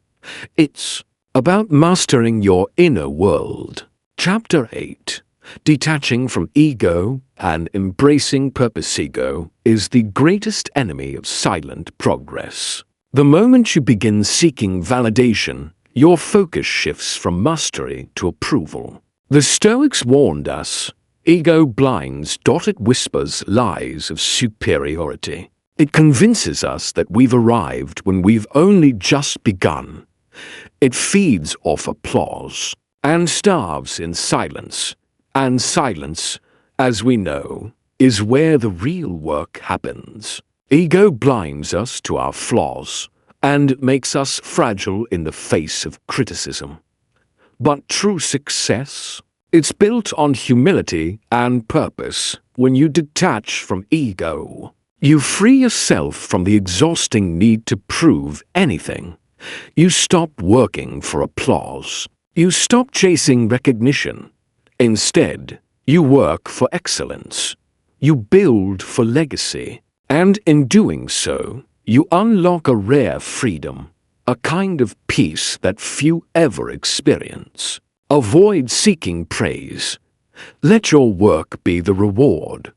It's about mastering your inner world. Chapter 8. Detaching from ego and embracing purpose. Ego is the greatest enemy of silent progress. The moment you begin seeking validation, your focus shifts from mastery to approval. The Stoics warned us, ego blinds. It whispers lies of superiority. It convinces us that we've arrived when we've only just begun. It feeds off applause and starves in silence. And silence, as we know, is where the real work happens. Ego blinds us to our flaws and makes us fragile in the face of criticism. But true success, it's built on humility and purpose. When you detach from ego, you free yourself from the exhausting need to prove anything. You stop working for applause. You stop chasing recognition. Instead, you work for excellence. You build for legacy. And in doing so, you unlock a rare freedom, a kind of peace that few ever experience. Avoid seeking praise. Let your work be the reward.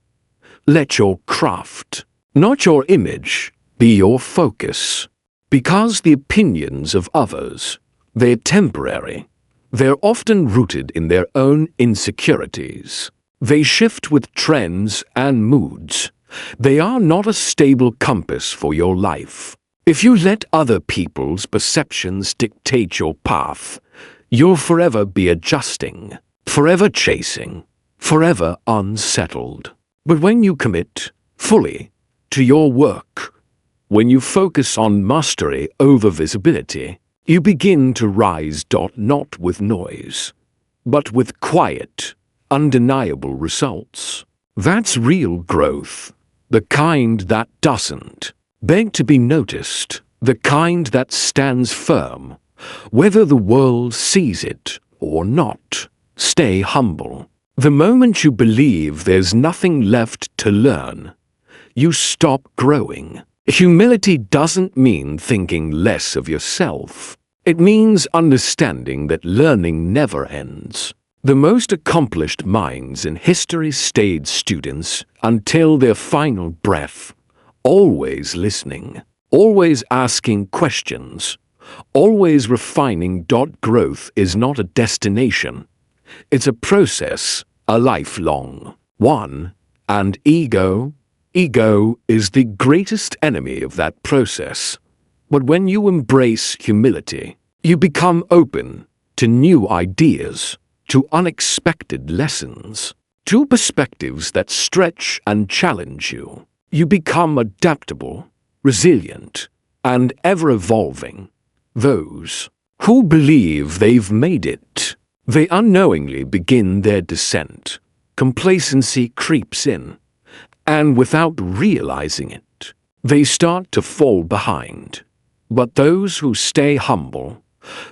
Let your craft, not your image, be your focus. Because the opinions of others, they're temporary. They're often rooted in their own insecurities. They shift with trends and moods. They are not a stable compass for your life. If you let other people's perceptions dictate your path, you'll forever be adjusting, forever chasing, forever unsettled. But when you commit fully to your work, when you focus on mastery over visibility, you begin to rise. Not with noise, but with quiet, undeniable results. That's real growth, the kind that doesn't beg to be noticed, the kind that stands firm, whether the world sees it or not. Stay humble. The moment you believe there's nothing left to learn, you stop growing. Humility doesn't mean thinking less of yourself. It means understanding that learning never ends. The most accomplished minds in history stayed students until their final breath, always listening, always asking questions, always refining. Growth is not a destination. It's a process, a lifelong one, and ego is the greatest enemy of that process. But when you embrace humility, you become open to new ideas, to unexpected lessons, to perspectives that stretch and challenge you. You become adaptable, resilient, and ever-evolving. Those who believe they've made it, they unknowingly begin their descent. Complacency creeps in, and without realizing it, they start to fall behind. But those who stay humble,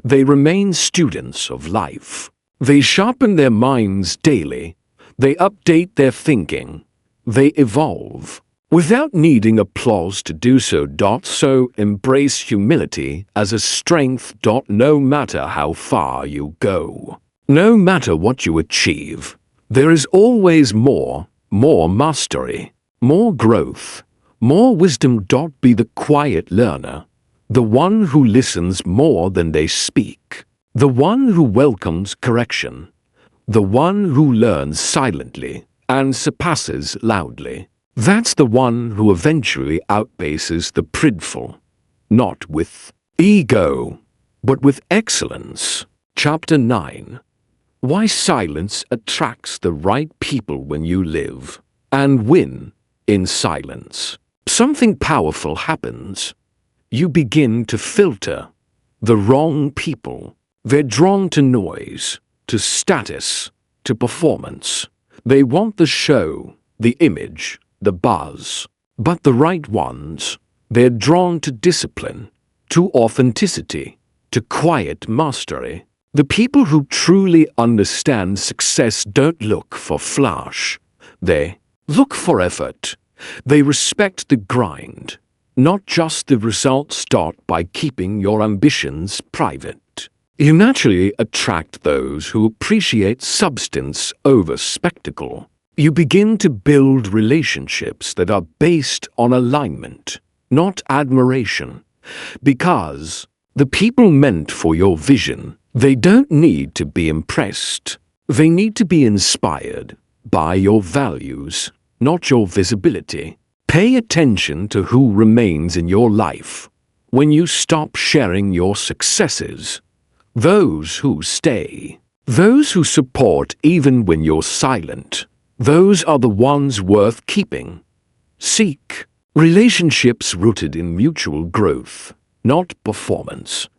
they remain students of life. They sharpen their minds daily. They update their thinking. They evolve without needing applause to do so. So embrace humility as a strength. No matter how far you go, no matter what you achieve, there is always more mastery, more growth, more wisdom. Be the quiet learner, the one who listens more than they speak, the one who welcomes correction, the one who learns silently and surpasses loudly. That's the one who eventually outpaces the prideful, not with ego, but with excellence. Chapter 9. Why silence attracts the right people. When you live and win in silence, something powerful happens. You begin to filter the wrong people. They're drawn to noise, to status, to performance. They want the show, the image, the buzz. But the right ones, they're drawn to discipline, to authenticity, to quiet mastery. The people who truly understand success don't look for flash. They look for effort. They respect the grind, not just the results. By keeping your ambitions private, you naturally attract those who appreciate substance over spectacle. You begin to build relationships that are based on alignment, not admiration, because The people meant for your vision, they don't need to be impressed. They need to be inspired by your values, not your visibility. Pay attention to who remains in your life when you stop sharing your successes. Those who stay, those who support even when you're silent, those are the ones worth keeping. Seek relationships rooted in mutual growth, not performance.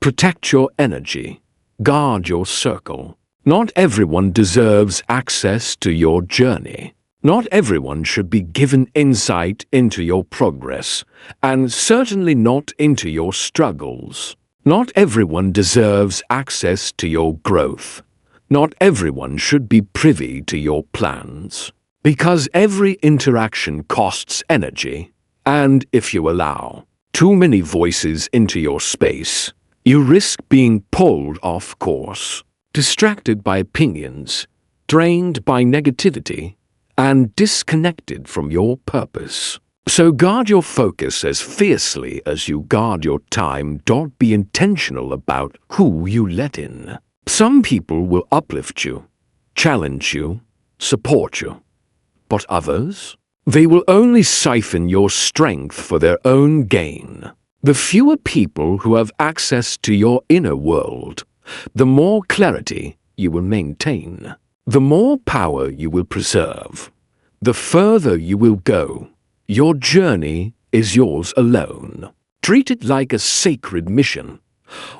Protect your energy. Guard your circle. Not everyone deserves access to your journey. Not everyone should be given insight into your progress, and certainly not into your struggles. Not everyone deserves access to your growth. Not everyone should be privy to your plans. Because every interaction costs energy, and if you allow too many voices into your space, you risk being pulled off course, distracted by opinions, drained by negativity, and disconnected from your purpose. So guard your focus as fiercely as you guard your time. Don't be intentional about who you let in. Some people will uplift you, challenge you, support you. But others? They will only siphon your strength for their own gain. The fewer people who have access to your inner world, the more clarity you will maintain, the more power you will preserve, the further you will go. Your journey is yours alone. Treat it like a sacred mission,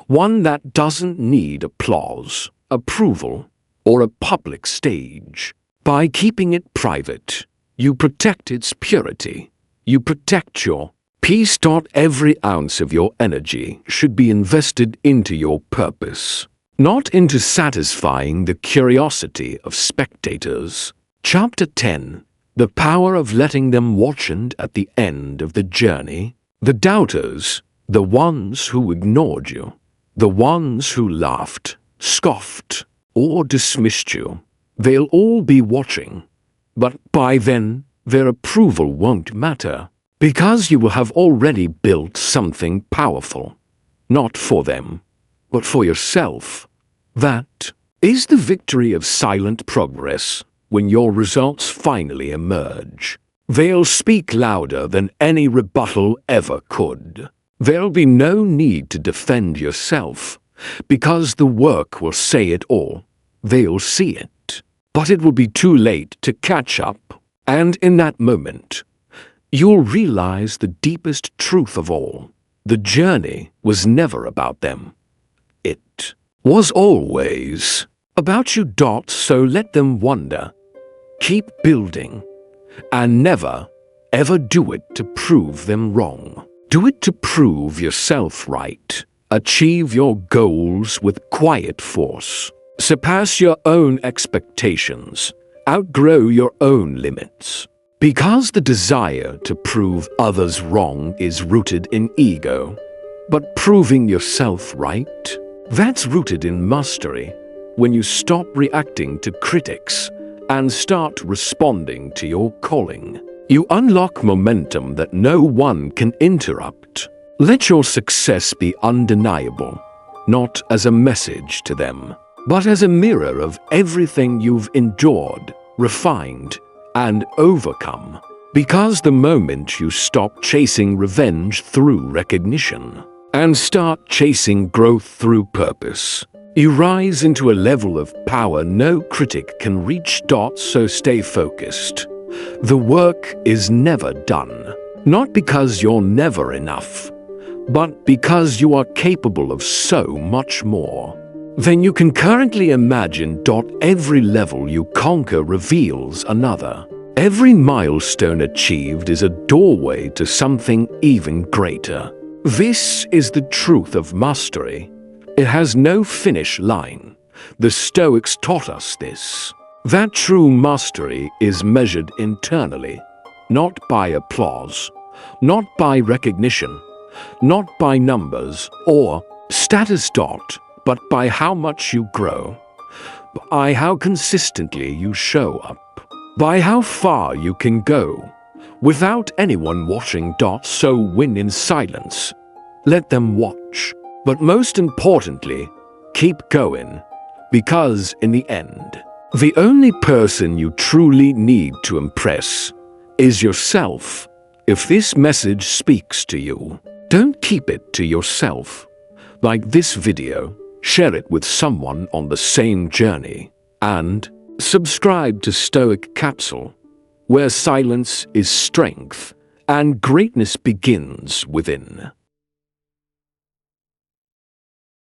one that doesn't need applause, approval, or a public stage. By keeping it private, you protect its purity. You protect your peace. Every ounce of your energy should be invested into your purpose, not into satisfying the curiosity of spectators. Chapter 10. The power of letting them watch. And at the end of the journey, the doubters, the ones who ignored you, the ones who laughed, scoffed, or dismissed you, they'll all be watching. But by then, their approval won't matter, because you will have already built something powerful, not for them, but for yourself. That is the victory of silent progress. When your results finally emerge, they'll speak louder than any rebuttal ever could. There'll be no need to defend yourself, because the work will say it all. They'll see it. But it will be too late to catch up, and in that moment, you'll realize the deepest truth of all. The journey was never about them. It was always about you. So let them wonder. Keep building, and never, ever do it to prove them wrong. Do it to prove yourself right. Achieve your goals with quiet force. Surpass your own expectations. Outgrow your own limits. Because the desire to prove others wrong is rooted in ego. But proving yourself right? That's rooted in mastery. When you stop reacting to critics and start responding to your calling, you unlock momentum that no one can interrupt. Let your success be undeniable, not as a message to them, but as a mirror of everything you've endured, refined, and overcome. Because the moment you stop chasing revenge through recognition and start chasing growth through purpose, you rise into a level of power no critic can reach. So stay focused. The work is never done, not because you're never enough, but because you are capable of so much more than you can currently imagine. Every level you conquer reveals another. Every milestone achieved is a doorway to something even greater. This is the truth of mastery. It has no finish line. The Stoics taught us this. That true mastery is measured internally, not by applause, not by recognition, not by numbers or status. But by how much you grow, by how consistently you show up, by how far you can go without anyone watching. So win in silence. Let them watch. But most importantly, keep going, because in the end, the only person you truly need to impress is yourself. If this message speaks to you, don't keep it to yourself. Like this video, share it with someone on the same journey, and subscribe to Stoic Capsule, where silence is strength and greatness begins within.